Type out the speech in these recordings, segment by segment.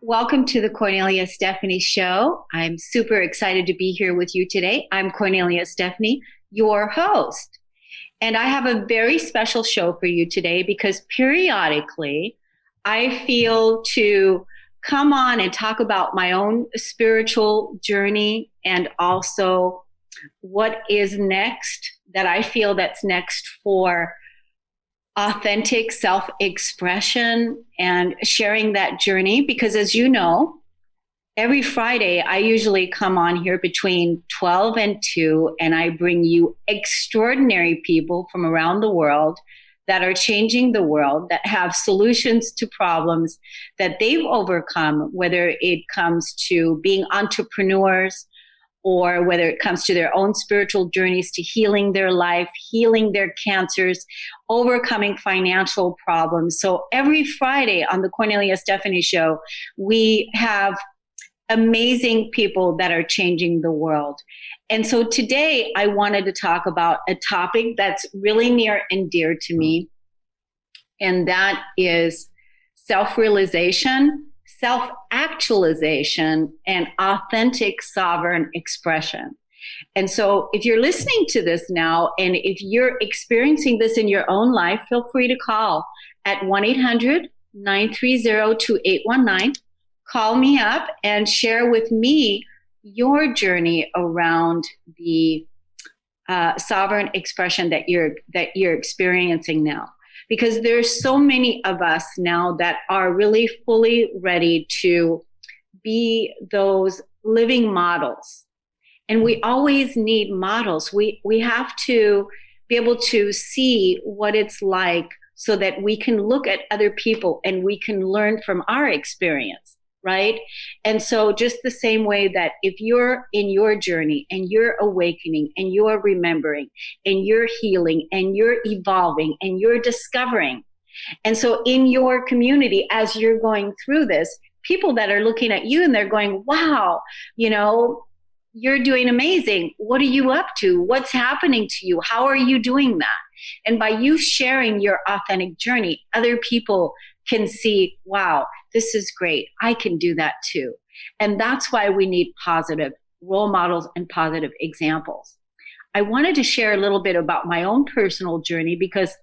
Welcome to the Cornelia Stephanie Show. I'm super excited to be here with you today. I'm Cornelia Stephanie, your host. And I have a very special show for you today because periodically I feel to come on and talk about my own spiritual journey and also what is next that I feel that's next for authentic self-expression and sharing that journey. Because as you know, every Friday, I usually come on here between 12 and 2, and I bring you extraordinary people from around the world that are changing the world, that have solutions to problems that they've overcome, whether it comes to being entrepreneurs, or whether it comes to their own spiritual journeys, to healing their life, healing their cancers, overcoming financial problems. So every Friday on the Cornelia Stephanie Show, we have amazing people that are changing the world. And so today I wanted to talk about a topic that's really near and dear to me, and that is self-realization, self-actualization, and authentic sovereign expression. And so if you're listening to this now, and if you're experiencing this in your own life, feel free to call at 1-800-930-2819. Call me up and share with me your journey around the sovereign expression that you're experiencing now. Because there's so many of us now that are really fully ready to be those living models. And we always need models. We have to be able to see what it's like so that we can look at other people and we can learn from our experience, right? And so just the same way that if you're in your journey and you're awakening and you're remembering and you're healing and you're evolving and you're discovering. And so in your community, as you're going through this, people that are looking at you and they're going, wow, you're doing amazing. What are you up to? What's happening to you? How are you doing that? And by you sharing your authentic journey, other people can see, wow, this is great. I can do that too. And that's why we need positive role models and positive examples. I wanted to share a little bit about my own personal journey because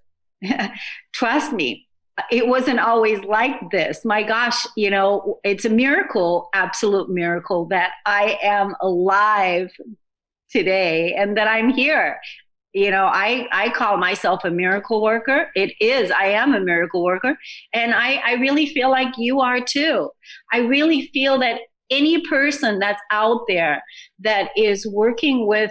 trust me, it wasn't always like this. My gosh, it's a miracle, absolute miracle that I am alive today and that I'm here. I call myself a miracle worker. I am a miracle worker. And I really feel like you are too. I really feel that any person that's out there that is working with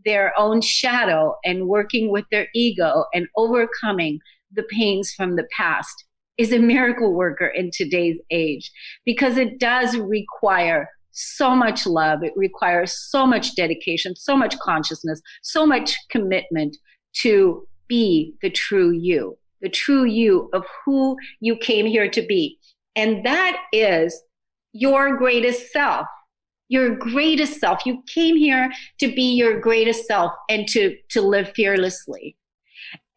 their own shadow and working with their ego and overcoming the pains from the past is a miracle worker in today's age, because it does require so much love. It requires so much dedication, so much consciousness, so much commitment to be the true you of who you came here to be. And that is your greatest self, your greatest self. You came here to be your greatest self and to live fearlessly.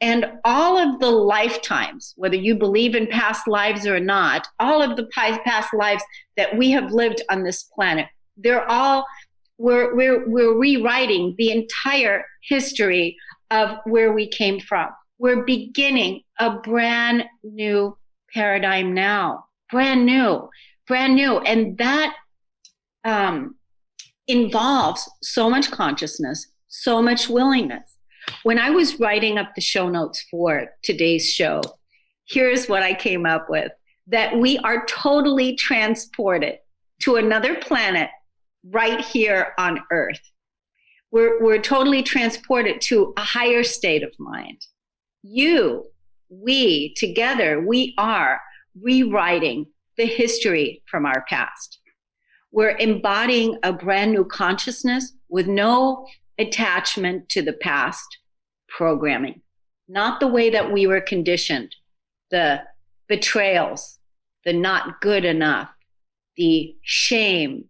And all of the lifetimes, whether you believe in past lives or not, all of the past lives that we have lived on this planet, we're rewriting the entire history of where we came from. We're beginning a brand new paradigm now, brand new. And that involves so much consciousness, so much willingness. When I was writing up the show notes for today's show, here's what I came up with: that we are totally transported to another planet right here on Earth. We're totally transported to a higher state of mind. We, together, we are rewriting the history from our past. We're embodying a brand new consciousness with no attachment to the past programming, not the way that we were conditioned, the betrayals, the not good enough, the shame,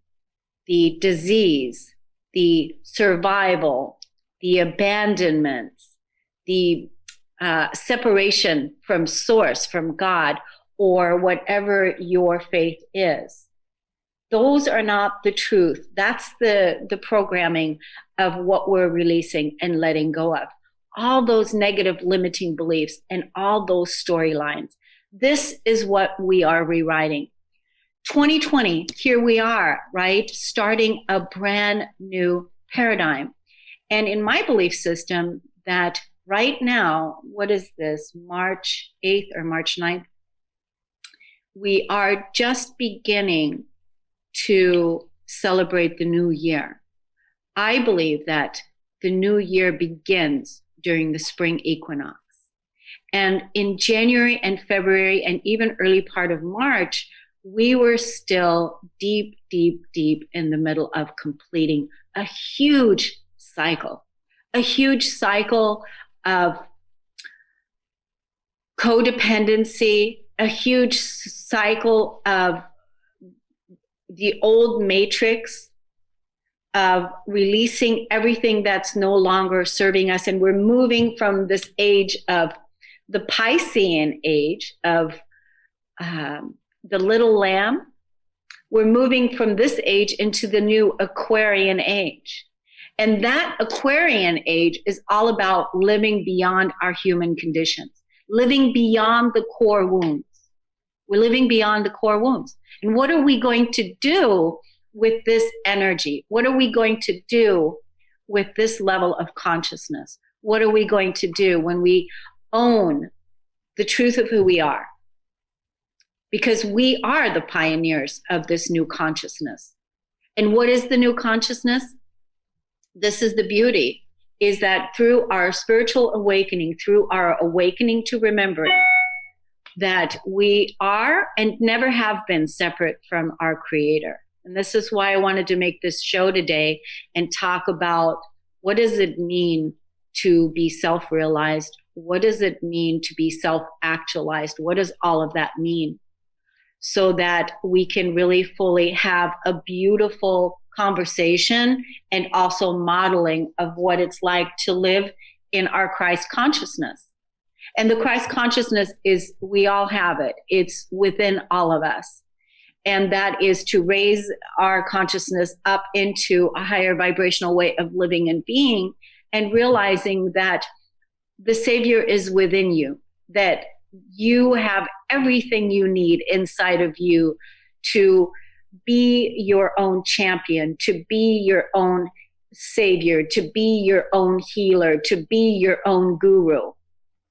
the disease, the survival, the abandonments, the separation from source, from God, or whatever your faith is. Those are not the truth. That's the programming of what we're releasing and letting go of. All those negative limiting beliefs and all those storylines. This is what we are rewriting. 2020, here we are, right? Starting a brand new paradigm. And in my belief system, that right now, what is this, March 8th or March 9th? We are just beginning to celebrate the new year. I believe that the new year begins during the spring equinox. And in January and February and even early part of March, we were still deep, deep, deep in the middle of completing a huge cycle of codependency, a huge cycle of the old matrix of releasing everything that's no longer serving us. And we're moving from this age of the Piscean age of the little lamb. We're moving from this age into the new Aquarian age. And that Aquarian age is all about living beyond our human conditions, living beyond the core wounds. We're living beyond the core wounds. And what are we going to do with this energy? What are we going to do with this level of consciousness? What are we going to do when we own the truth of who we are? Because we are the pioneers of this new consciousness. And what is the new consciousness? This is the beauty, is that through our spiritual awakening, through our awakening to remembering, that we are and never have been separate from our Creator. And this is why I wanted to make this show today and talk about what does it mean to be self-realized? What does it mean to be self-actualized? What does all of that mean? So that we can really fully have a beautiful conversation and also modeling of what it's like to live in our Christ consciousness. And the Christ consciousness is, we all have it. It's within all of us. And that is to raise our consciousness up into a higher vibrational way of living and being, and realizing that the Savior is within you, that you have everything you need inside of you to be your own champion, to be your own savior, to be your own healer, to be your own guru.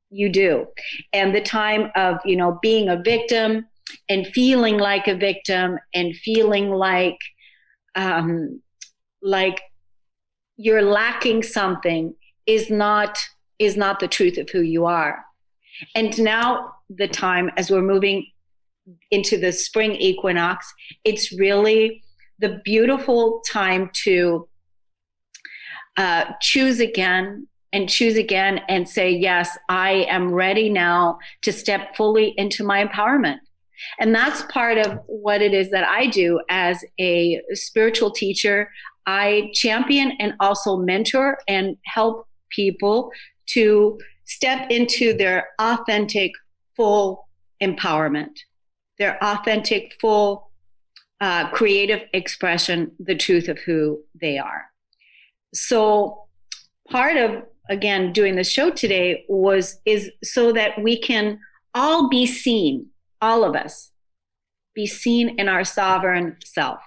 You do. And the time of, being a victim and feeling like a victim and feeling like you're lacking something is not the truth of who you are. And now the time, as we're moving into the spring equinox, it's really the beautiful time to choose again and say, yes, I am ready now to step fully into my empowerment. And that's part of what it is that I do as a spiritual teacher. I champion and also mentor and help people to step into their authentic, full empowerment, their authentic, full creative expression, the truth of who they are. So part of, again, doing the show today is so that we can all be seen, all of us, be seen in our sovereign self.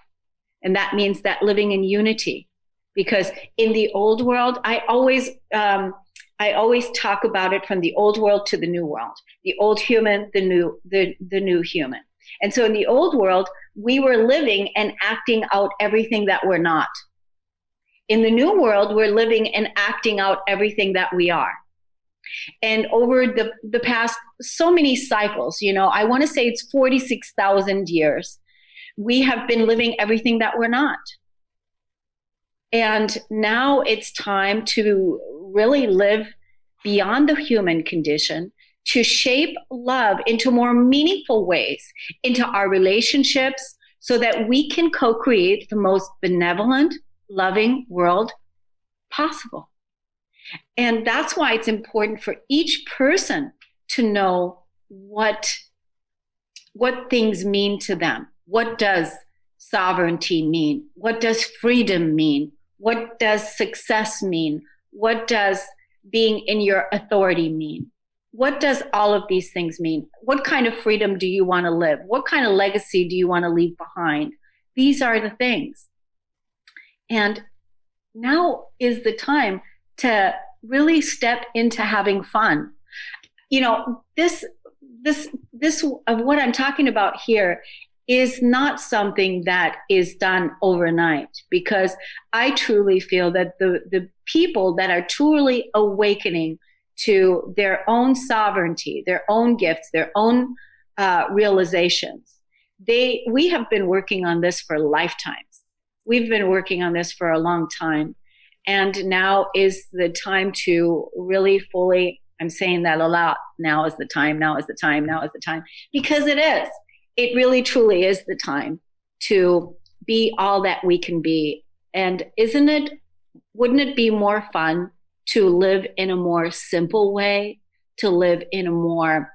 And that means that living in unity. Because in the old world, I always talk about it from the old world to the new world, the old human, the new human. And so in the old world, we were living and acting out everything that we're not. In the new world, we're living and acting out everything that we are. And over the past so many cycles, I want to say it's 46,000 years, we have been living everything that we're not. And now it's time to really live beyond the human condition, to shape love into more meaningful ways, into our relationships, so that we can co-create the most benevolent, loving world possible. And that's why it's important for each person to know what things mean to them. What does sovereignty mean? What does freedom mean? What does success mean? What does being in your authority mean? What does all of these things mean? What kind of freedom do you want to live? What kind of legacy do you want to leave behind? These are the things. And now is the time to really step into having fun. You know, this of what I'm talking about here is not something that is done overnight, because I truly feel that the people that are truly awakening to their own sovereignty, their own gifts, their own realizations, we have been working on this for lifetimes. We've been working on this for a long time. And now is the time to really fully, I'm saying that a lot, now is the time, now is the time, now is the time, because it is. It really truly is the time to be all that we can be. And wouldn't it be more fun to live in a more simple way, to live in a more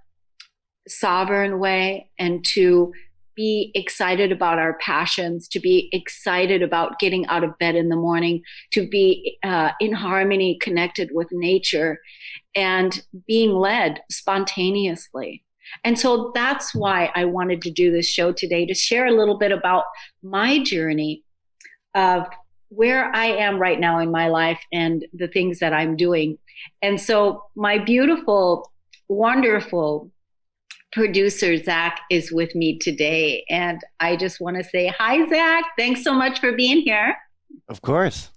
sovereign way, and to be excited about our passions, to be excited about getting out of bed in the morning, to be in harmony, connected with nature, and being led spontaneously. And so that's why I wanted to do this show today, to share a little bit about my journey of where I am right now in my life and the things that I'm doing. And so my beautiful, wonderful producer, Zach, is with me today. And I just want to say, hi, Zach. Thanks so much for being here. Of course.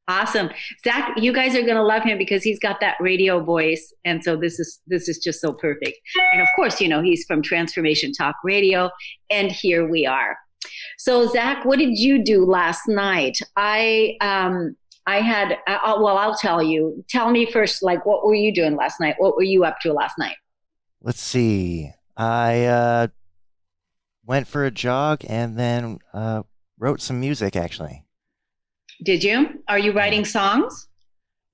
Awesome. Zach, you guys are going to love him because he's got that radio voice. And so this is just so perfect. And of course, you know, he's from Transformation Talk Radio. And here we are. So Zach, what did you do last night? I'll tell you. Tell me first, like, what were you doing last night? What were you up to last night? Let's see. I went for a jog and then wrote some music, actually. Did you? Are you writing songs?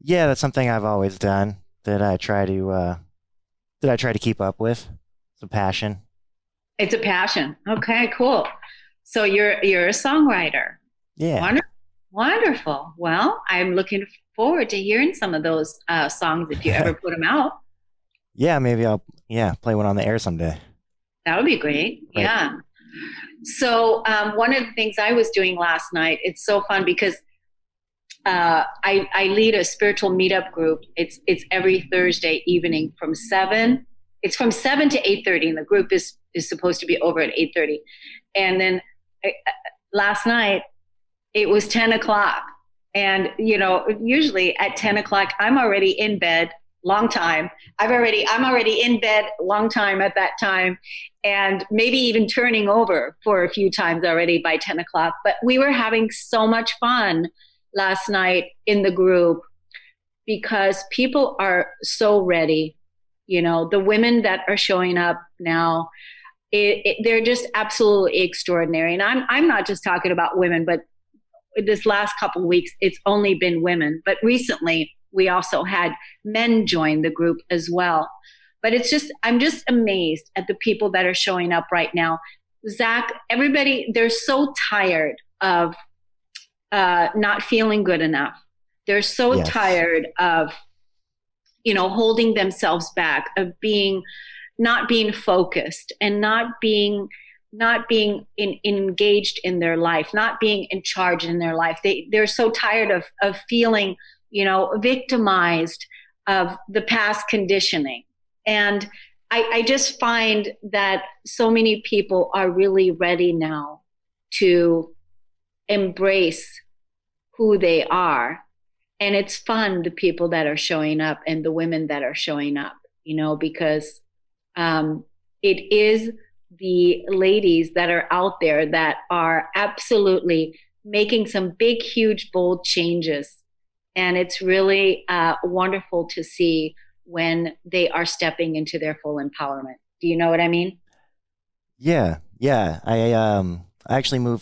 Yeah, that's something I've always done that I try to keep up with. It's a passion. It's a passion. Okay, cool. So you're a songwriter. Yeah. Wonderful. Well, I'm looking forward to hearing some of those songs if you ever put them out. Yeah, maybe I'll play one on the air someday. That would be great. Right. Yeah. So one of the things I was doing last night, it's so fun because I lead a spiritual meetup group. It's every Thursday evening from 7. It's from 7 to 8:30, and the group is supposed to be over at 8:30. And then last night it was 10 o'clock, and you know, usually at 10 o'clock I'm already in bed. Long time. I'm already in bed long time at that time, and maybe even turning over for a few times already by 10 o'clock. But we were having so much fun last night in the group because people are so ready. You know, the women that are showing up now, they're just absolutely extraordinary. And I'm not just talking about women, but this last couple of weeks, it's only been women. But recently, we also had men join the group as well. But I'm just amazed at the people that are showing up right now. Zach, everybody, they're so tired of not feeling good enough. They're so Yes. tired of, you know, holding themselves back, of not being focused and not being engaged in their life, not being in charge in their life. They're so tired of feeling, you know, victimized of the past conditioning. And I just find that so many people are really ready now to embrace who they are. And it's fun, the people that are showing up and the women that are showing up, you know, because it is the ladies that are out there that are absolutely making some big, huge, bold changes. And it's really wonderful to see when they are stepping into their full empowerment. Do you know what I mean? Yeah. I actually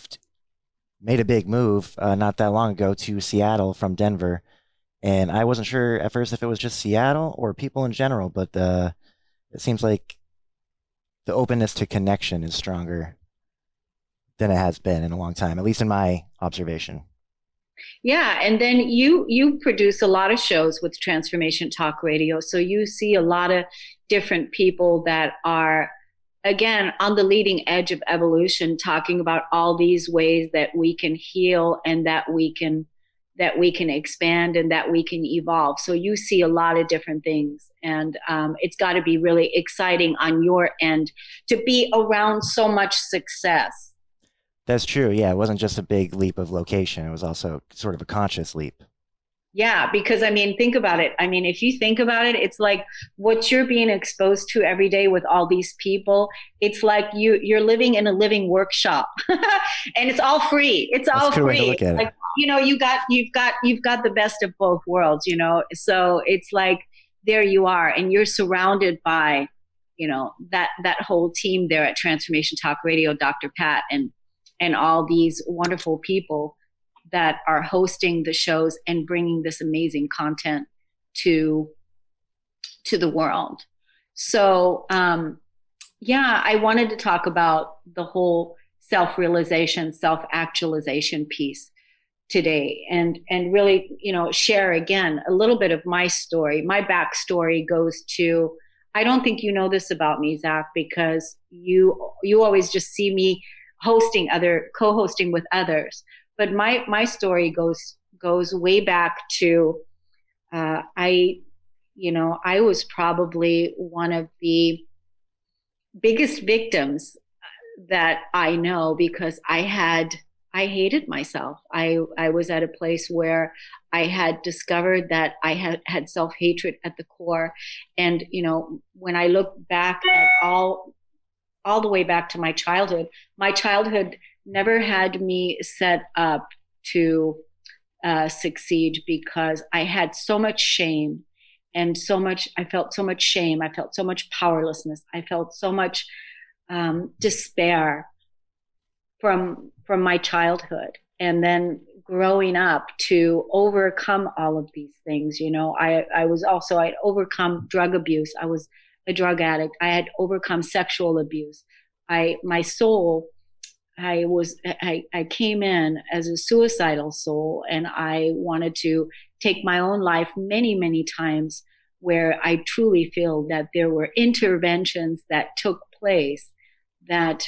made a big move not that long ago to Seattle from Denver, and I wasn't sure at first if it was just Seattle or people in general, but it seems like the openness to connection is stronger than it has been in a long time, at least in my observation. Yeah, and then you produce a lot of shows with Transformation Talk Radio, so you see a lot of different people that are again on the leading edge of evolution, talking about all these ways that we can heal and that we can expand and that we can evolve. So you see a lot of different things, and it's got to be really exciting on your end to be around so much success. That's true. Yeah, it wasn't just a big leap of location. It was also sort of a conscious leap. Yeah, because I mean, think about it. I mean, if you think about it, it's like what you're being exposed to every day with all these people. It's like you're living in a living workshop, and it's all free. It's That's a all good way to free. look at it. Like you've got the best of both worlds. So it's like there you are, and you're surrounded by, that whole team there at Transformation Talk Radio, Dr. Pat and all these wonderful people that are hosting the shows and bringing this amazing content to the world. So yeah, I wanted to talk about the whole self-realization, self-actualization piece today, and really, share again a little bit of my story. My backstory goes to, I don't think you know this about me, Zach, because you always just see me co-hosting with others. But my story goes way back to, I was probably one of the biggest victims that I know, because I hated myself. I was at a place where I had discovered that I had self-hatred at the core. And, when I look back at all the way back to my childhood never had me set up to succeed, because I had so much shame and I felt so much shame. I felt so much powerlessness. I felt so much despair from my childhood, and then growing up to overcome all of these things. I'd overcome drug abuse. I was a drug addict. I had overcome sexual abuse. My soul, I came in as a suicidal soul, and I wanted to take my own life many, many times, where I truly feel that there were interventions that took place that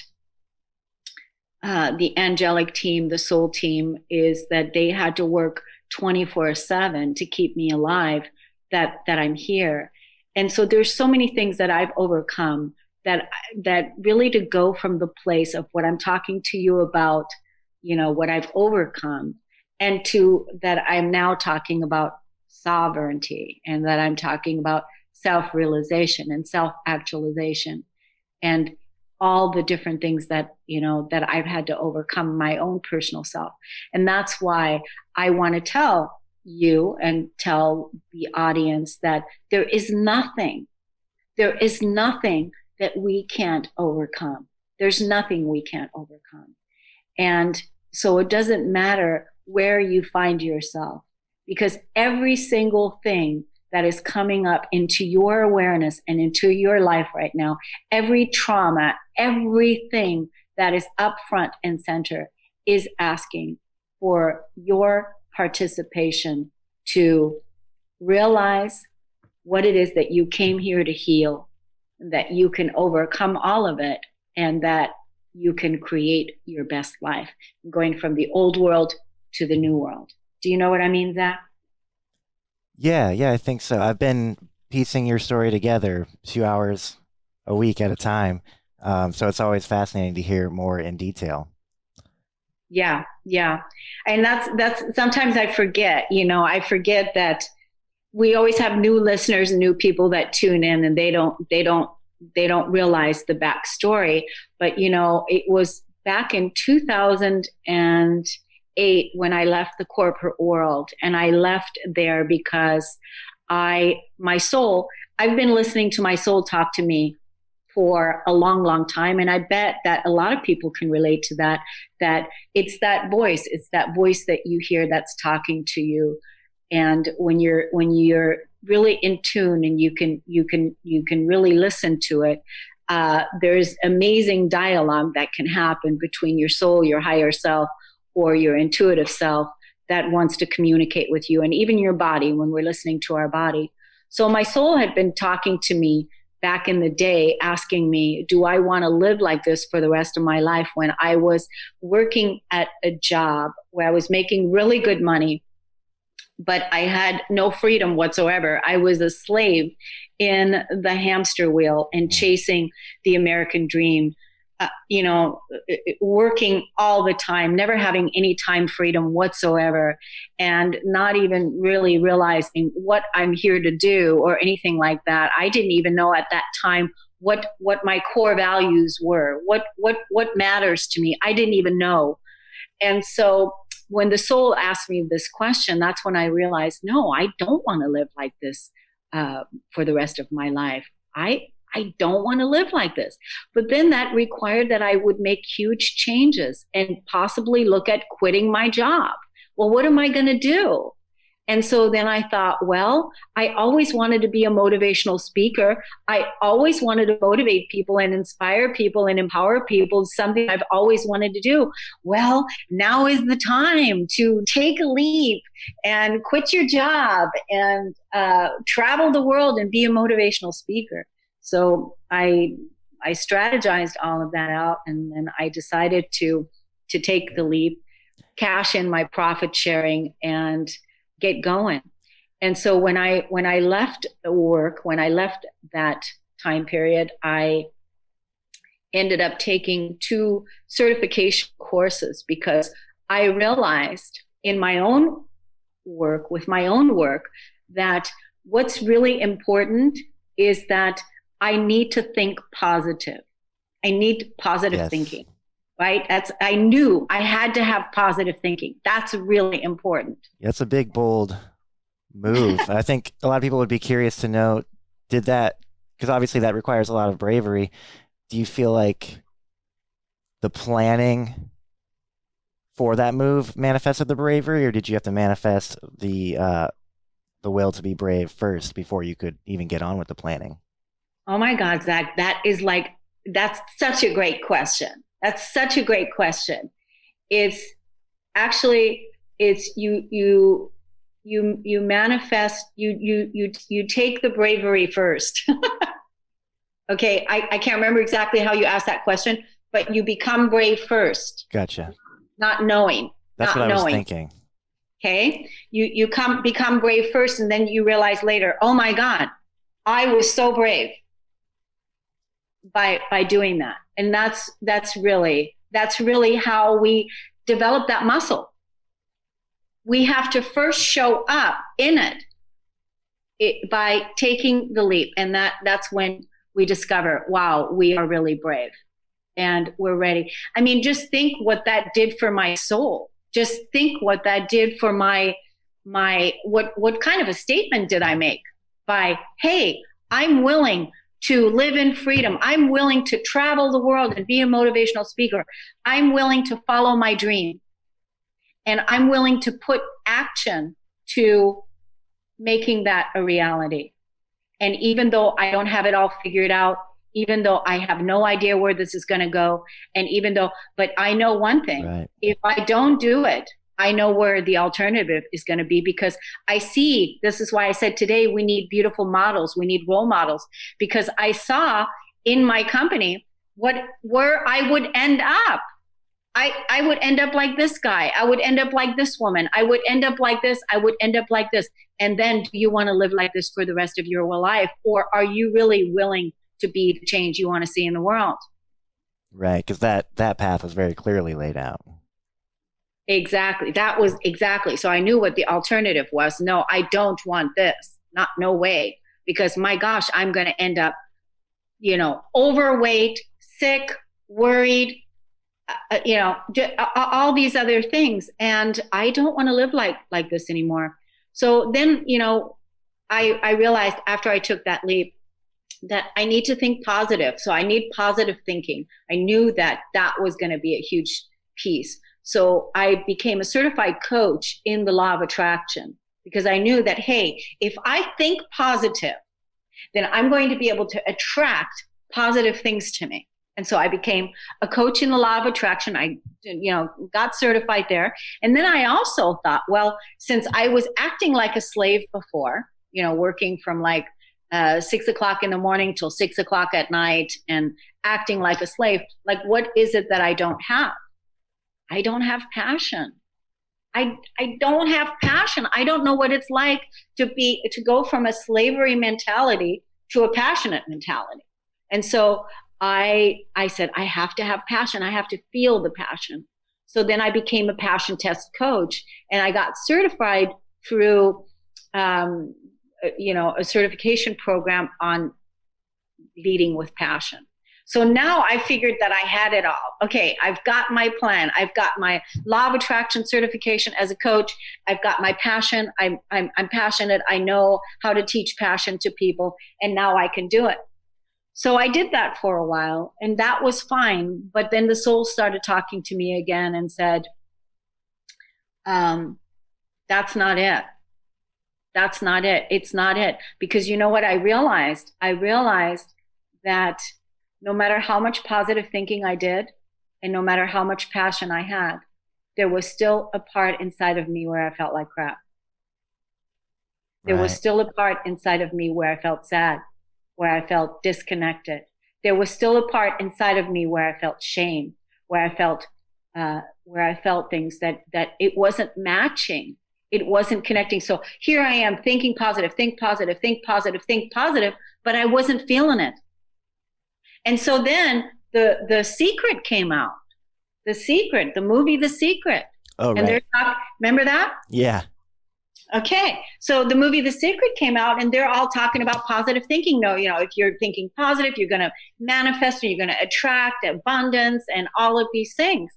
the angelic team, the soul team, is that they had to work 24/7 to keep me alive, that I'm here. And so there's so many things that I've overcome, that really, to go from the place of what I'm talking to you about, what I've overcome, and to that I'm now talking about sovereignty, and that I'm talking about self-realization and self-actualization, and all the different things that I've had to overcome my own personal self. And that's why I want to tell you and tell the audience that there is nothing that we can't overcome. There's nothing we can't overcome. And so it doesn't matter where you find yourself, because every single thing that is coming up into your awareness and into your life right now, every trauma, everything that is up front and center, is asking for your participation to realize what it is that you came here to heal, that you can overcome all of it, and that you can create your best life, going from the old world to the new world. Do you know what I mean, Zach? Yeah, I think so. I've been piecing your story together 2 hours a week at a time. So it's always fascinating to hear more in detail. Yeah. And that's sometimes I forget, I forget that we always have new listeners and new people that tune in, and they don't realize the backstory. But it was back in 2008 when I left the corporate world, and I left there because I've been listening to my soul talk to me for a long, long time. And I bet that a lot of people can relate to that it's that voice that you hear that's talking to you. And when you're really in tune, and you can really listen to it, There's amazing dialogue that can happen between your soul, your higher self, or your intuitive self that wants to communicate with you, and even your body when we're listening to our body. So my soul had been talking to me back in the day, asking me, do I want to live like this for the rest of my life, when I was working at a job where I was making really good money, but I had no freedom whatsoever. I was a slave in the hamster wheel and chasing the American dream, working all the time, never having any time freedom whatsoever, and not even really realizing what I'm here to do or anything like that. I didn't even know at that time what my core values were, what matters to me. I didn't even know. And so when the soul asked me this question, that's when I realized, no, I don't want to live like this for the rest of my life. I don't want to live like this. But then that required that I would make huge changes and possibly look at quitting my job. Well, what am I going to do? And so then I thought, well, I always wanted to be a motivational speaker. I always wanted to motivate people and inspire people and empower people, something I've always wanted to do. Well, now is the time to take a leap and quit your job and travel the world and be a motivational speaker. So I strategized all of that out, and then I decided to take the leap, cash in my profit sharing, and get going. And so when I left work, when I left that time period, I ended up taking 2 certification courses, because I realized in my own work, with my own work, that what's really important is that I need to think positive. I need positive thinking, right? I knew I had to have positive thinking. That's really important. That's a big, bold move. I think a lot of people would be curious to know, did that, because obviously that requires a lot of bravery. Do you feel like the planning for that move manifested the bravery, or did you have to manifest the will to be brave first before you could even get on with the planning? Oh my God, Zach, that's such a great question. That's such a great question. It's actually, you manifest, you take the bravery first. Okay, I can't remember exactly how you asked that question, but you become brave first. Gotcha. Not knowing. That's what I was thinking. Okay, you become brave first, and then you realize later, oh my God, I was so brave by doing that. And that's really how we develop that muscle. We have to first show up in it by taking the leap, and that's when we discover, wow, we are really brave and we're ready. I mean, just think what that did for my soul. Just think what that did for my what kind of a statement did I make by, hey, I'm willing to live in freedom. I'm willing to travel the world and be a motivational speaker. I'm willing to follow my dream. And I'm willing to put action to making that a reality. And even though I don't have it all figured out, even though I have no idea where this is going to go, and but I know one thing, right. If I don't do it, I know where the alternative is going to be, because I see, this is why I said today we need beautiful models, we need role models, because I saw in my company where I would end up. I would end up like this guy. I would end up like this woman. I would end up like this. I would end up like this. And then, do you want to live like this for the rest of your life? Or are you really willing to be the change you want to see in the world? Right, because that path was very clearly laid out. Exactly. That was exactly. So I knew what the alternative was. No, I don't want this. No way. Because my gosh, I'm going to end up, overweight, sick, worried, all these other things. And I don't want to live like this anymore. So then, I realized after I took that leap that I need to think positive. So I need positive thinking. I knew that was going to be a huge piece. So I became a certified coach in the law of attraction, because I knew that, hey, if I think positive, then I'm going to be able to attract positive things to me. And so I became a coach in the law of attraction. I, got certified there. And then I also thought, well, since I was acting like a slave before, working from like 6 o'clock in the morning till 6 o'clock at night and acting like a slave, like, what is it that I don't have? I don't have passion. I don't have passion. I don't know what it's like to go from a slavery mentality to a passionate mentality. And so I said, I have to have passion. I have to feel the passion. So then I became a passion test coach, and I got certified through, a certification program on leading with passion. So now I figured that I had it all. Okay, I've got my plan. I've got my law of attraction certification as a coach. I've got my passion. I'm passionate. I know how to teach passion to people, and now I can do it. So I did that for a while, and that was fine. But then the soul started talking to me again and said, that's not it. That's not it. It's not it. Because you know what I realized? I realized that no matter how much positive thinking I did, and no matter how much passion I had, there was still a part inside of me where I felt like crap. There was still a part inside of me where I felt sad, where I felt disconnected. There was still a part inside of me where I felt shame, where I felt things that it wasn't matching. It wasn't connecting. So here I am thinking positive, think positive, think positive, think positive, but I wasn't feeling it. And so then the Secret came out. The Secret, the movie The Secret. Oh, and right. Remember that? Yeah. Okay. So the movie The Secret came out, and they're all talking about positive thinking. No, if you're thinking positive, you're going to manifest, and you're going to attract abundance and all of these things.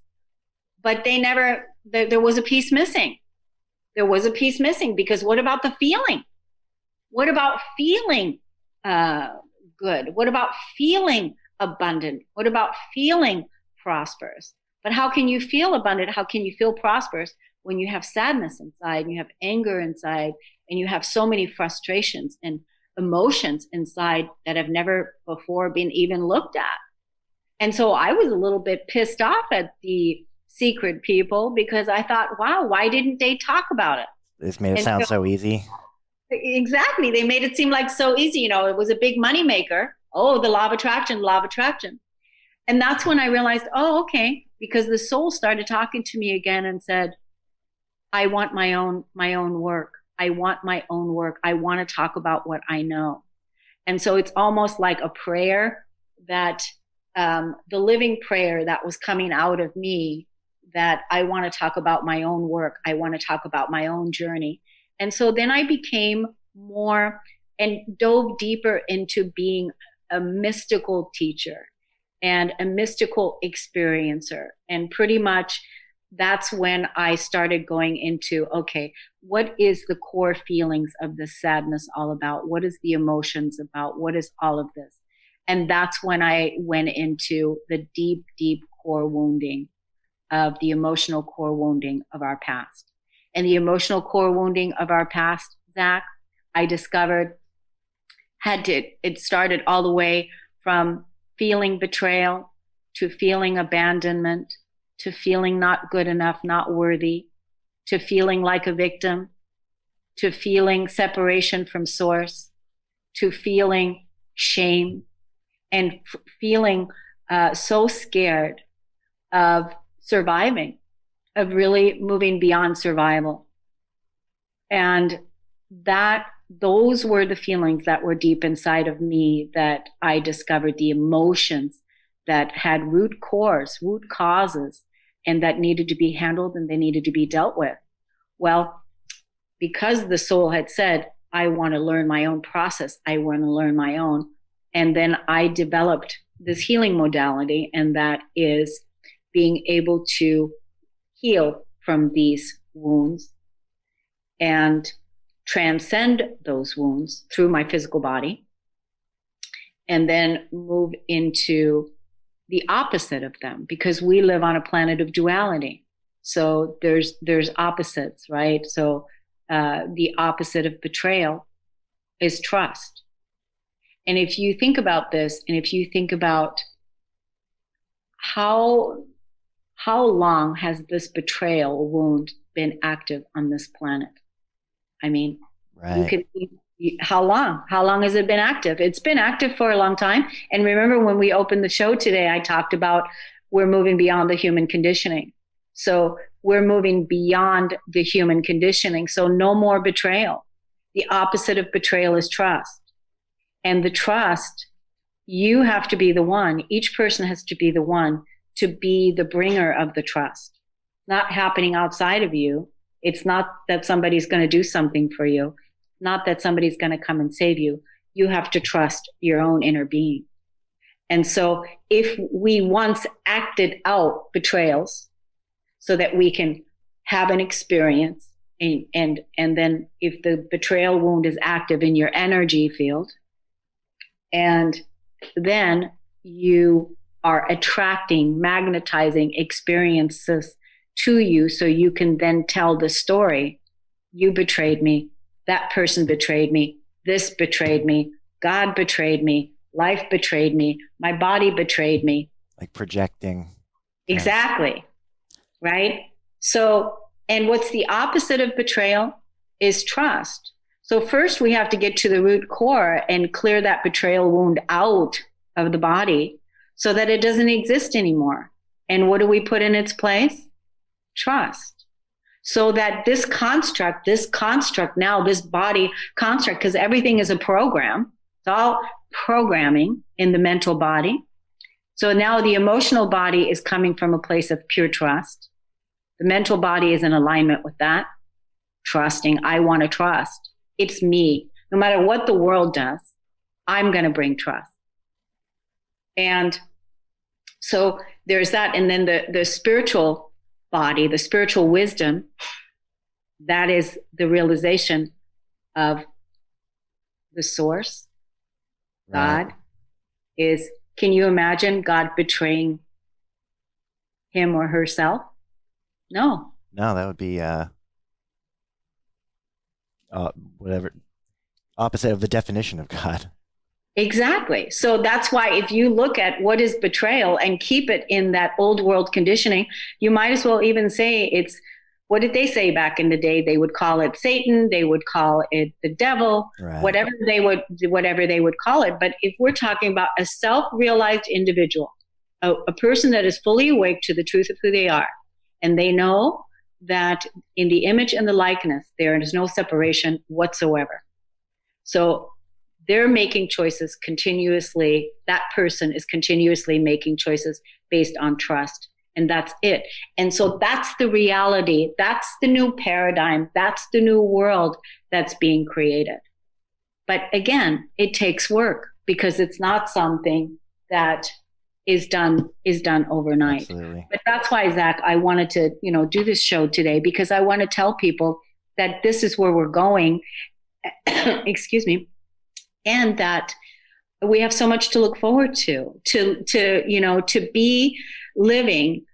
But there was a piece missing. There was a piece missing, because what about the feeling? What about feeling good? What about feeling abundant? What about feeling prosperous? But how can you feel abundant? How can you feel prosperous when you have sadness inside, and you have anger inside, and you have so many frustrations and emotions inside that have never before been even looked at? And so I was a little bit pissed off at the Secret people, because I thought, wow, why didn't they talk about it? This made it sound so easy. Exactly. They made it seem like so easy. It was a big moneymaker. Oh, the law of attraction, law of attraction. And that's when I realized, oh, okay, because the soul started talking to me again and said, I want my own work. I want my own work. I want to talk about what I know. And so it's almost like a prayer that the living prayer that was coming out of me, that I want to talk about my own work. I want to talk about my own journey. And so then I became more and dove deeper into being a mystical teacher and a mystical experiencer. And pretty much that's when I started going into, okay, what is the core feelings of the sadness all about? What is the emotions about? What is all of this? And that's when I went into the deep, deep core wounding of the emotional core wounding of our past. And the emotional core wounding of our past, Zach, I discovered it started all the way from feeling betrayal, to feeling abandonment, to feeling not good enough, not worthy, to feeling like a victim, to feeling separation from source, to feeling shame, and feeling so scared of surviving, of really moving beyond survival. And those were the feelings that were deep inside of me, that I discovered the emotions that had root causes, and that needed to be handled, and they needed to be dealt with. Well, because the soul had said, I want to learn my own process, I want to learn my own. And then I developed this healing modality, and that is being able to heal from these wounds and transcend those wounds through my physical body, and then move into the opposite of them, because we live on a planet of duality. So there's opposites, right? So the opposite of betrayal is trust. And if you think about this, and if you think about how long has this betrayal wound been active on this planet? I mean, you Right. could how long? How long has it been active? It's been active for a long time. And remember when we opened the show today, I talked about we're moving beyond the human conditioning. So we're moving beyond the human conditioning. So no more betrayal. The opposite of betrayal is trust. And the trust, you have to be the one, each person has to be the one to be the bringer of the trust. Not happening outside of you. It's not that somebody's going to do something for you, not that somebody's going to come and save you. You have to trust your own inner being. And so if we once acted out betrayals so that we can have an experience, and then if the betrayal wound is active in your energy field, and then you are attracting, magnetizing experiences to you so you can then tell the story. You betrayed me. That person betrayed me. This betrayed me. God betrayed me. Life betrayed me. My body betrayed me. Like projecting. Exactly. Right? So, and what's the opposite of betrayal is trust. So first we have to get to the root core and clear that betrayal wound out of the body so that it doesn't exist anymore. And what do we put in its place? Trust. So that this construct now, this body construct, because everything is a program, it's all programming in the mental body. So now the emotional body is coming from a place of pure trust. The mental body is in alignment with that, trusting. I want to trust. It's me. No matter what the world does, I'm going to bring trust. And so there's that. And then the spiritual body, the spiritual wisdom, that is the realization of the source. Right. God is, can you imagine God betraying him or herself? No. No, that would be whatever opposite of the definition of God. Exactly. So that's why if you look at what is betrayal and keep it in that old world conditioning, you might as well even say it's, what did they say back in the day? They would call it Satan, they would call it the devil, Right. whatever they would call it. But if we're talking about a self-realized individual, a person that is fully awake to the truth of who they are, and they know that in the image and the likeness, there is no separation whatsoever. So they're making choices continuously. That person is continuously making choices based on trust. And that's it. And so that's the reality. That's the new paradigm. That's the new world that's being created. But again, it takes work because it's not something that is done overnight. Absolutely. But that's why, Zach, I wanted to, do this show today because I want to tell people that this is where we're going. Excuse me. And that we have so much to look forward to be living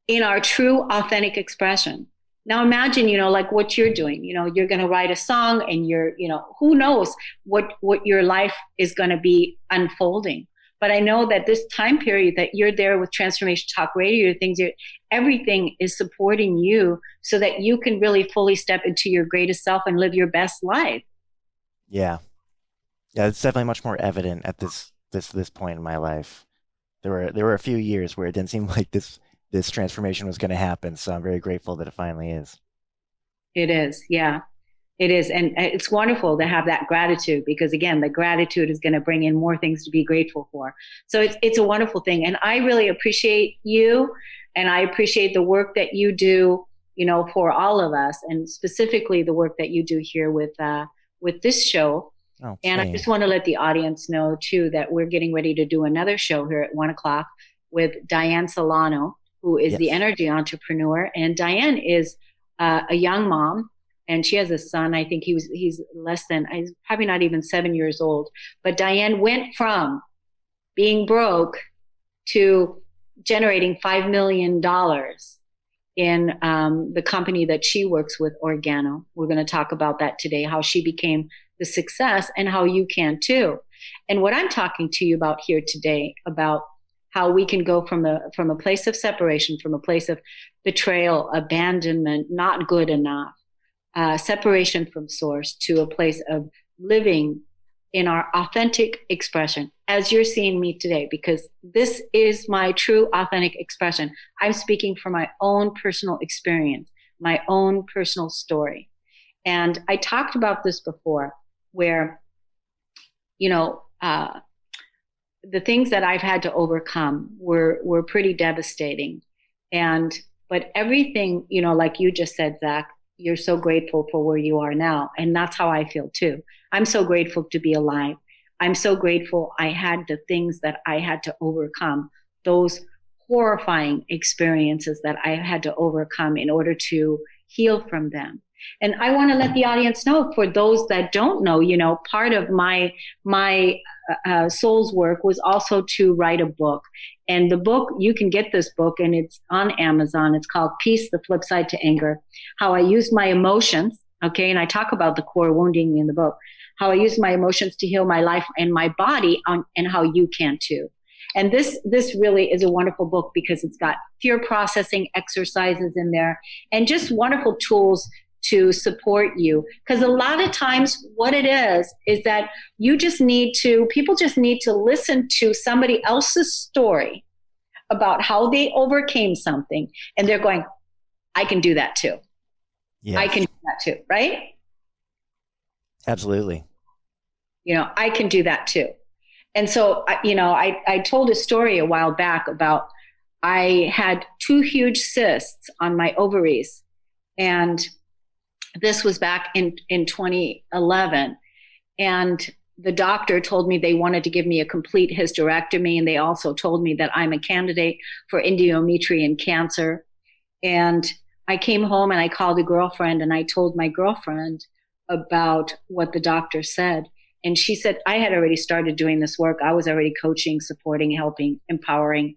in our true authentic expression. Now imagine, like what you're doing, you're going to write a song and you're, who knows what your life is going to be unfolding. But I know that this time period that you're there with Transformation Talk Radio, everything is supporting you so that you can really fully step into your greatest self and live your best life. Yeah. Yeah, it's definitely much more evident at this point in my life. There were a few years where it didn't seem like this transformation was going to happen, so I'm very grateful that it finally is. It is, yeah, it is, and it's wonderful to have that gratitude because again, the gratitude is going to bring in more things to be grateful for. So it's a wonderful thing, and I really appreciate you, and I appreciate the work that you do, for all of us, and specifically the work that you do here with this show. Oh, and same. I just want to let the audience know too that we're getting ready to do another show here at 1:00 with Diane Solano, who is the energy entrepreneur. And Diane is a young mom, and she has a son. I think he's he's probably not even 7 years old. But Diane went from being broke to generating $5 million in the company that she works with, Organo. We're going to talk about that today, how she became the success and how you can too. And what I'm talking to you about here today, about how we can go from a place of separation, from a place of betrayal, abandonment, not good enough, separation from source, to a place of living in our authentic expression, as you're seeing me today, because this is my true authentic expression. I'm speaking from my own personal experience, my own personal story. And I talked about this before, where, you know, the things that I've had to overcome were pretty devastating. But everything, you know, like you just said, Zach, you're so grateful for where you are now. And that's how I feel too. I'm so grateful to be alive. I'm so grateful I had the things that I had to overcome, those horrifying experiences that I had to overcome in order to heal from them. And I want to let the audience know, for those that don't know, you know, part of my soul's work was also to write a book. And the book, you can get this book, and it's on Amazon. It's called Peace, the Flip Side to Anger: How I Used My Emotions. Okay. And I talk about the core wounding in the book, how I used my emotions to heal my life and my body, and how you can too. And this really is a wonderful book, because it's got fear processing exercises in there and just wonderful tools to support you. Because a lot of times what it is that people just need to listen to somebody else's story about how they overcame something, and they're going, I can do that too. Yes. I can do that too, right? Absolutely. You know, I can do that too. And so, you know, I told a story a while back about, I had 2 huge cysts on my ovaries, and this was back in 2011. And the doctor told me they wanted to give me a complete hysterectomy. And they also told me that I'm a candidate for endometrial cancer. And I came home and I called a girlfriend, and I told my girlfriend about what the doctor said. And she said, I had already started doing this work. I was already coaching, supporting, helping, empowering.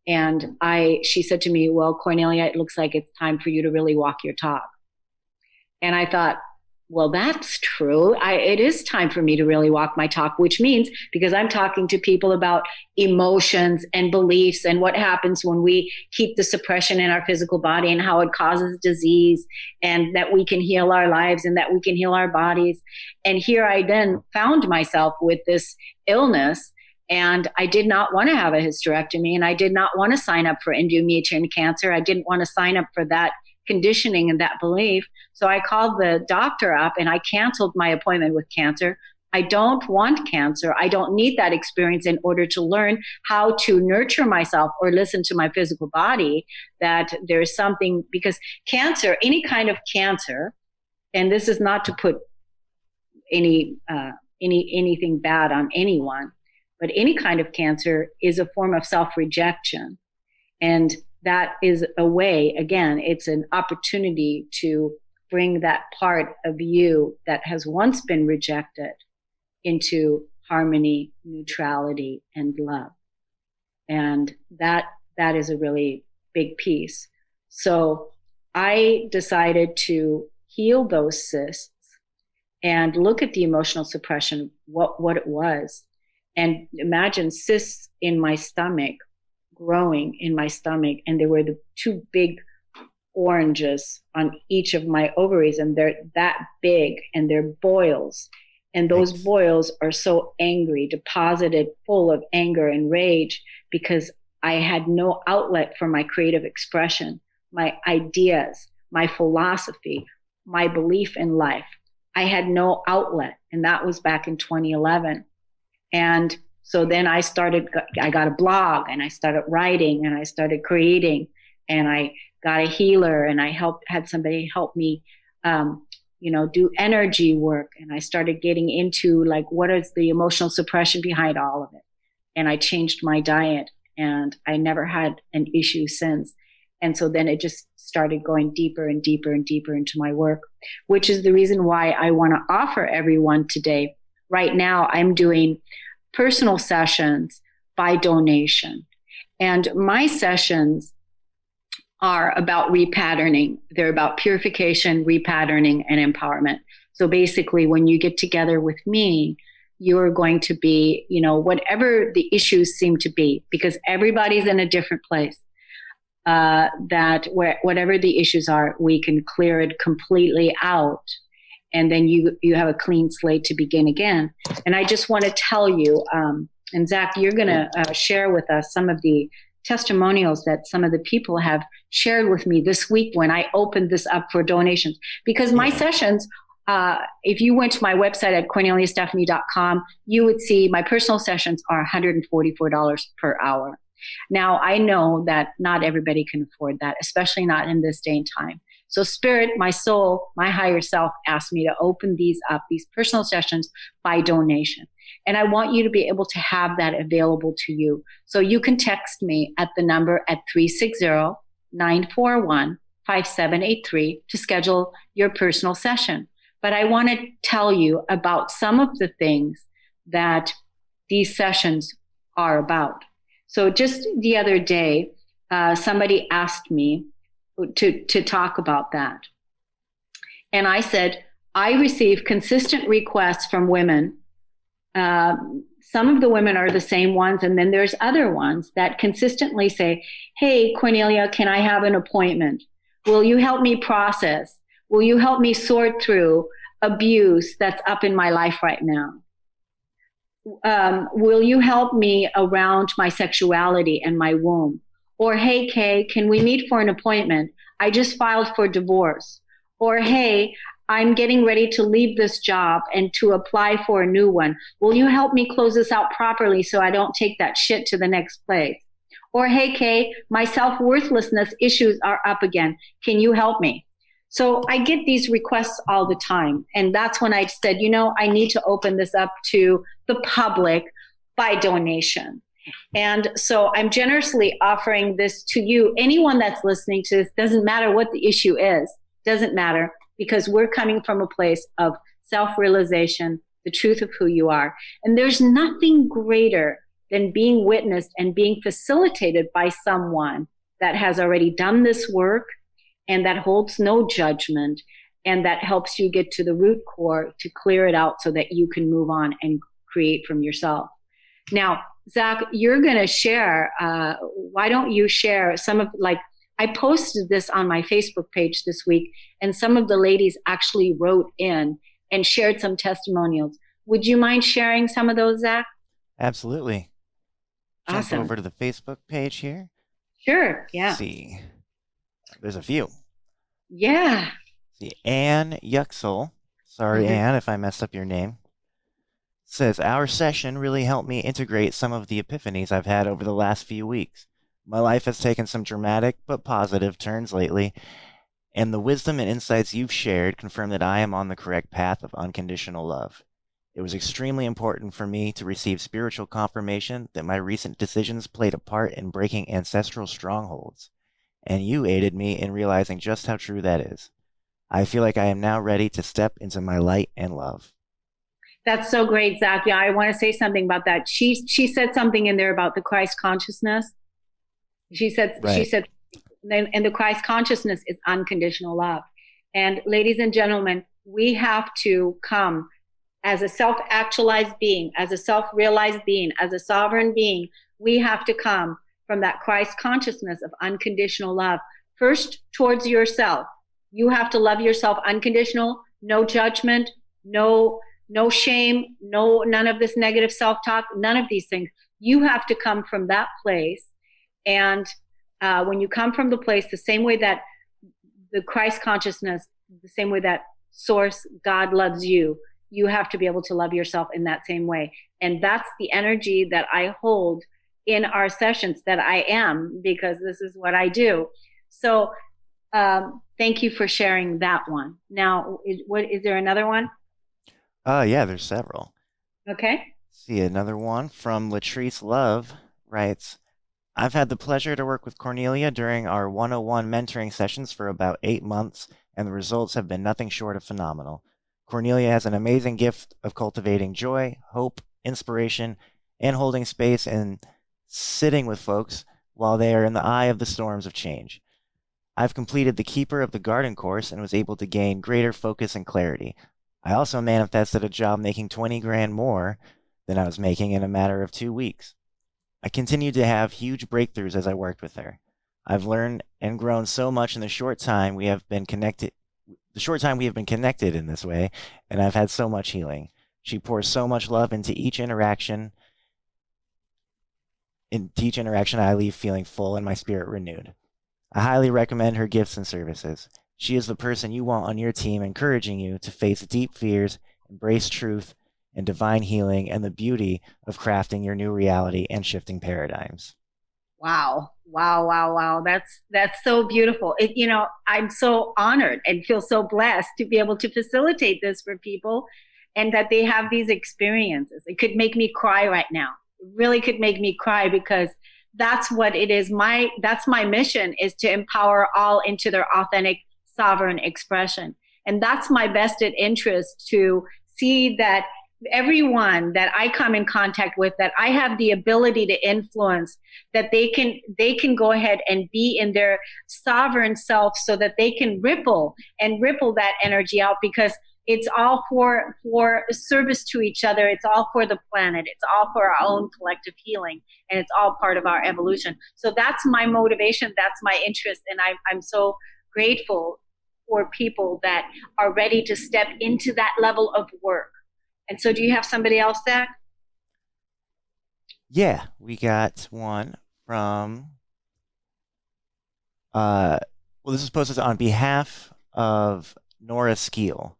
And she said to me, well, Kornelia, it looks like it's time for you to really walk your talk. And I thought, well, that's true. It is time for me to really walk my talk, which means, because I'm talking to people about emotions and beliefs and what happens when we keep the suppression in our physical body, and how it causes disease, and that we can heal our lives and that we can heal our bodies. And here I then found myself with this illness, and I did not want to have a hysterectomy, and I did not want to sign up for endometrial cancer. I didn't want to sign up for that conditioning and that belief. So I called the doctor up and I canceled my appointment with cancer. I don't want cancer. I don't need that experience in order to learn how to nurture myself or listen to my physical body, that there's something, because cancer, any kind of cancer, and this is not to put anything bad on anyone, but any kind of cancer is a form of self-rejection. And that is a way, again, it's an opportunity to bring that part of you that has once been rejected into harmony, neutrality, and love. And that is a really big piece. So I decided to heal those cysts and look at the emotional suppression, what it was. And imagine cysts in my stomach, growing in my stomach, and there were the 2 big oranges on each of my ovaries, and they're that big, and they're boils, and those boils are so angry, deposited full of anger and rage, because I had no outlet for my creative expression, my ideas, my philosophy, my belief in life. I had no outlet, and that was back in 2011. And so then I got a blog, and I started writing, and I started creating, and I got a healer, and I had somebody help me, do energy work. And I started getting into, like, what is the emotional suppression behind all of it? And I changed my diet, and I never had an issue since. And so then it just started going deeper and deeper and deeper into my work, which is the reason why I want to offer everyone today. Right now, I'm doing personal sessions by donation. And my sessions are about repatterning. They're about purification, repatterning, and empowerment. So basically, when you get together with me, you're going to be, whatever the issues seem to be, because everybody's in a different place. Whatever the issues are, we can clear it completely out, and then you have a clean slate to begin again. And I just want to tell you, and Zach, you're going to share with us some of the testimonials that some of the people have shared with me this week when I opened this up for donations. Because my sessions, if you went to my website at corneliastephanie.com, you would see my personal sessions are $144 per hour. Now, I know that not everybody can afford that, especially not in this day and time. So Spirit, my soul, my higher self asked me to open these up, these personal sessions, by donation. And I want you to be able to have that available to you. So you can text me at the number at 360-941-5783 to schedule your personal session. But I want to tell you about some of the things that these sessions are about. So just the other day, somebody asked me to talk about that. And I said, I receive consistent requests from women. Some of the women are the same ones, and then there's other ones that consistently say, hey, Kornelia, can I have an appointment? Will you help me process? Will you help me sort through abuse that's up in my life right now? Will you help me around my sexuality and my womb? Or, hey, Kay, can we meet for an appointment? I just filed for divorce. Or, hey, I'm getting ready to leave this job and to apply for a new one. Will you help me close this out properly so I don't take that shit to the next place? Or, hey, Kay, my self-worthlessness issues are up again. Can you help me? So I get these requests all the time. And that's when I said, I need to open this up to the public by donation. And so I'm generously offering this to you. Anyone that's listening to this, doesn't matter what the issue is, doesn't matter, because we're coming from a place of self-realization, the truth of who you are. And there's nothing greater than being witnessed and being facilitated by someone that has already done this work and that holds no judgment and that helps you get to the root core to clear it out so that you can move on and create from yourself. Now, Zach, you're going to share, why don't you share some of, I posted this on my Facebook page this week, and some of the ladies actually wrote in and shared some testimonials. Would you mind sharing some of those, Zach? Absolutely. Jump Awesome. over to the Facebook page here. Sure, yeah. Let's see. There's a few. Yeah. See, Anne Yuxel. Sorry, Anne, if I messed up your name. Says, our session really helped me integrate some of the epiphanies I've had over the last few weeks. My life has taken some dramatic but positive turns lately, and the wisdom and insights you've shared confirm that I am on the correct path of unconditional love. It was extremely important for me to receive spiritual confirmation that my recent decisions played a part in breaking ancestral strongholds, and you aided me in realizing just how true that is. I feel like I am now ready to step into my light and love. That's so great, Zach. Yeah, I want to say something about that. She said something in there about the Christ consciousness. She said, and the Christ consciousness is unconditional love. And ladies and gentlemen, we have to come as a self-actualized being, as a self-realized being, as a sovereign being. We have to come from that Christ consciousness of unconditional love. First, towards yourself. You have to love yourself unconditional, no judgment, no shame, none of this negative self-talk, none of these things. You have to come from that place. And when you come from the place, the same way that the Christ consciousness, the same way that Source, God loves you, you have to be able to love yourself in that same way. And that's the energy that I hold in our sessions, that I am, because this is what I do. So thank you for sharing that one. Now, is there another one? Yeah, there's several. Okay. See, another one from Latrice Love writes, I've had the pleasure to work with Kornelia during our 101 mentoring sessions for about 8 months, and the results have been nothing short of phenomenal. Kornelia has an amazing gift of cultivating joy, hope, inspiration, and holding space and sitting with folks while they are in the eye of the storms of change. I've completed the Keeper of the Garden course and was able to gain greater focus and clarity. I also manifested a job making 20 grand more than I was making in a matter of 2 weeks. I continued to have huge breakthroughs as I worked with her. I've learned and grown so much in the short time we have been connected in this way, and I've had so much healing. She pours so much love into each interaction. I leave feeling full and my spirit renewed. I highly recommend her gifts and services. She is the person you want on your team, encouraging you to face deep fears, embrace truth and divine healing, and the beauty of crafting your new reality and shifting paradigms. Wow. Wow, wow, wow. That's so beautiful. I'm so honored and feel so blessed to be able to facilitate this for people and that they have these experiences. It could make me cry right now. It really could make me cry because that's what it is. That's my mission, is to empower all into their authentic sovereign expression. And that's my vested interest, to see that everyone that I come in contact with, that I have the ability to influence, that they can go ahead and be in their sovereign self, so that they can ripple that energy out, because it's all for service to each other. It's all for the planet. It's all for our own collective healing, and it's all part of our evolution. So that's my motivation. That's my interest, and I'm so grateful for people that are ready to step into that level of work. And so, do you have somebody else, Zach? Yeah, we got one from, uh, well, this is posted on behalf of Nora Skeel.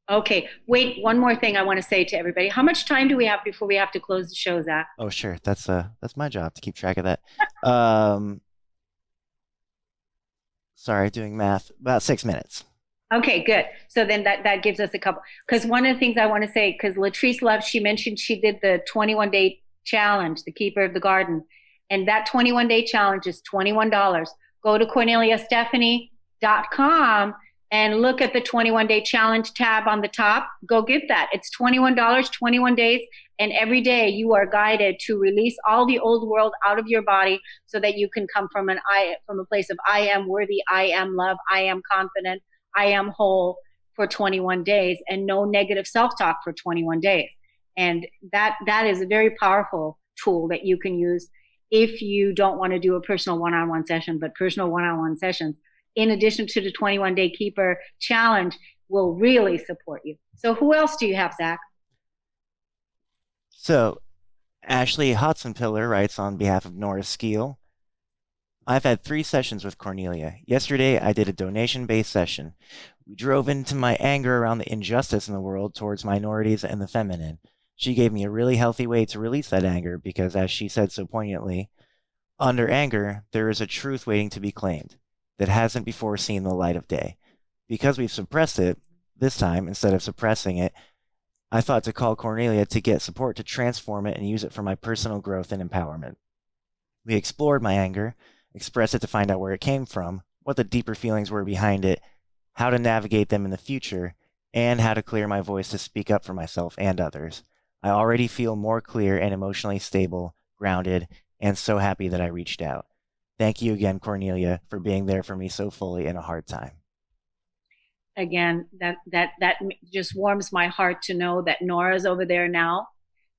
Okay, wait, one more thing I want to say to everybody. How much time do we have before we have to close the show, Zach? Oh, sure. That's my job to keep track of that. Um, Sorry, doing math. About 6 minutes. Okay, good. So then that gives us a couple. Because one of the things I want to say, because Latrice Love, she mentioned she did the 21-day challenge, the Keeper of the Garden, and that 21-day challenge is $21. Go to CorneliaStephanie.com and look at the 21-day challenge tab on the top. Go get that. It's $21, 21 days, and every day you are guided to release all the old world out of your body, so that you can come from a place of I am worthy, I am love, I am confident, I am whole, for 21 days, and no negative self-talk for 21 days. And that is a very powerful tool that you can use if you don't want to do a personal one-on-one session. But personal one-on-one sessions, in addition to the 21-day keeper challenge, will really support you. So who else do you have, Zach? So, Ashley Hudson Pillar writes on behalf of Nora Skeel. I've had 3 sessions with Cornelia. Yesterday, I did a donation-based session. We drove into my anger around the injustice in the world towards minorities and the feminine. She gave me a really healthy way to release that anger because, as she said so poignantly, under anger, there is a truth waiting to be claimed that hasn't before seen the light of day. Because we've suppressed it, this time, instead of suppressing it, I thought to call Cornelia to get support to transform it and use it for my personal growth and empowerment. We explored my anger, expressed it to find out where it came from, what the deeper feelings were behind it, how to navigate them in the future, and how to clear my voice to speak up for myself and others. I already feel more clear and emotionally stable, grounded, and so happy that I reached out. Thank you again, Cornelia, for being there for me so fully in a hard time. Again, that just warms my heart to know that Nora's over there now,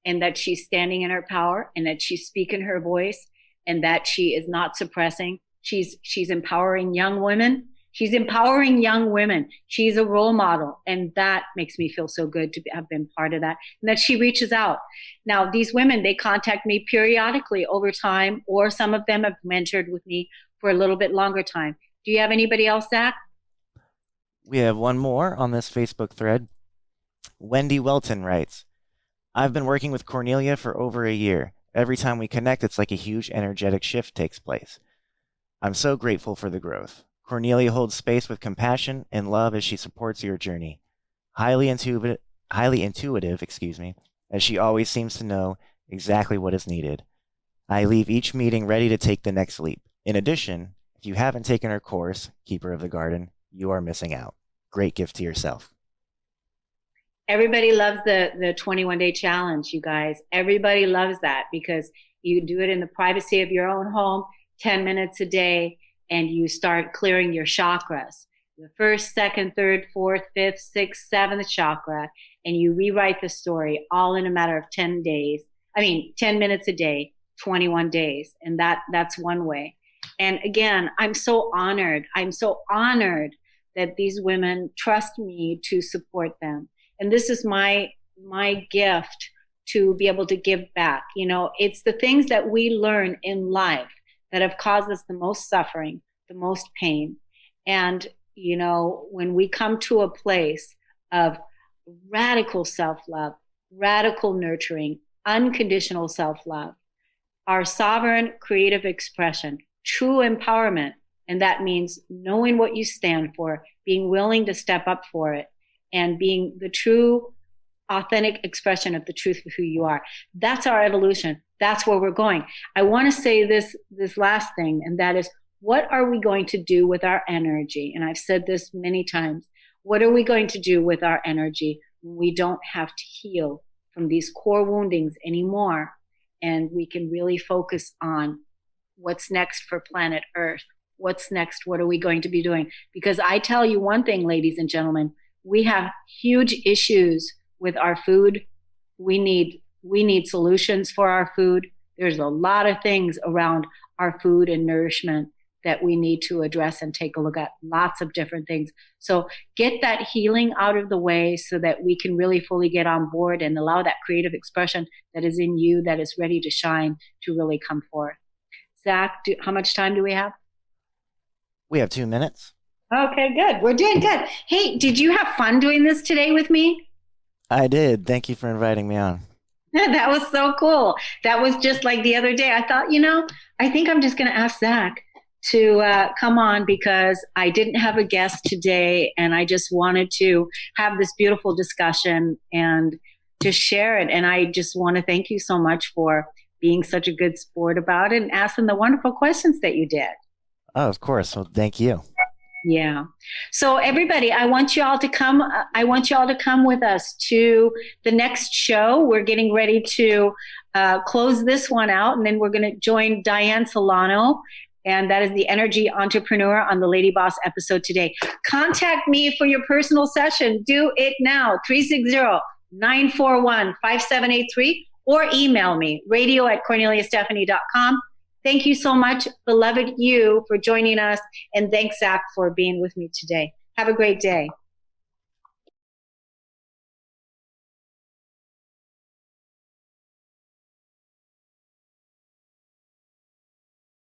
and that she's standing in her power, and that she's speaking her voice, and that she is not suppressing. She's empowering young women. She's empowering young women. She's a role model, and that makes me feel so good to have been part of that, and that she reaches out. Now, these women, they contact me periodically over time, or some of them have mentored with me for a little bit longer time. Do you have anybody else, Zach? We have one more on this Facebook thread. Wendy Welton writes, I've been working with Cornelia for over a year. Every time we connect, it's like a huge energetic shift takes place. I'm so grateful for the growth. Cornelia holds space with compassion and love as she supports your journey. Highly intuitive, as she always seems to know exactly what is needed. I leave each meeting ready to take the next leap. In addition, if you haven't taken her course, Keeper of the Garden, you are missing out. Great gift to yourself. Everybody loves the 21-day challenge, you guys. Everybody loves that, because you do it in the privacy of your own home, 10 minutes a day, and you start clearing your chakras, the first, second, third, fourth, fifth, sixth, seventh chakra, and you rewrite the story all in a matter of 10 days. I mean, 10 minutes a day, 21 days. And that's one way. And again, I'm so honored. I'm so honored that these women trust me to support them. And this is my gift to be able to give back. You know, it's the things that we learn in life that have caused us the most suffering, the most pain. And, you know, when we come to a place of radical self-love, radical nurturing, unconditional self-love, our sovereign creative expression, true empowerment, and that means knowing what you stand for, being willing to step up for it, and being the true, authentic expression of the truth of who you are. That's our evolution. That's where we're going. I want to say this last thing, and that is, what are we going to do with our energy? And I've said this many times. What are we going to do with our energy when we don't have to heal from these core woundings anymore? And we can really focus on what's next for planet Earth. What's next? What are we going to be doing? Because I tell you one thing, ladies and gentlemen, we have huge issues with our food. We need solutions for our food. There's a lot of things around our food and nourishment that we need to address and take a look at, lots of different things. So get that healing out of the way so that we can really fully get on board and allow that creative expression that is in you, that is ready to shine, to really come forth. Zach, how much time do we have? We have 2 minutes. Okay, good. We're doing good. Hey, did you have fun doing this today with me? I did. Thank you for inviting me on. That was so cool. That was just like the other day. I thought, you know, I think I'm just going to ask Zach to come on because I didn't have a guest today and I just wanted to have this beautiful discussion and to share it. And I just want to thank you so much for being such a good sport about it and asking the wonderful questions that you did. Oh, of course. Well, thank you. Yeah. So everybody, I want you all to come. I want you all to come with us to the next show. We're getting ready to close this one out, and then we're going to join Diane Solano, and that is the energy entrepreneur on the Lady Boss episode today. Contact me for your personal session. Do it now. 360-941-5783 or email me, radio@korneliastephanie.com. Thank you so much, beloved you, for joining us. And thanks, Zach, for being with me today. Have a great day.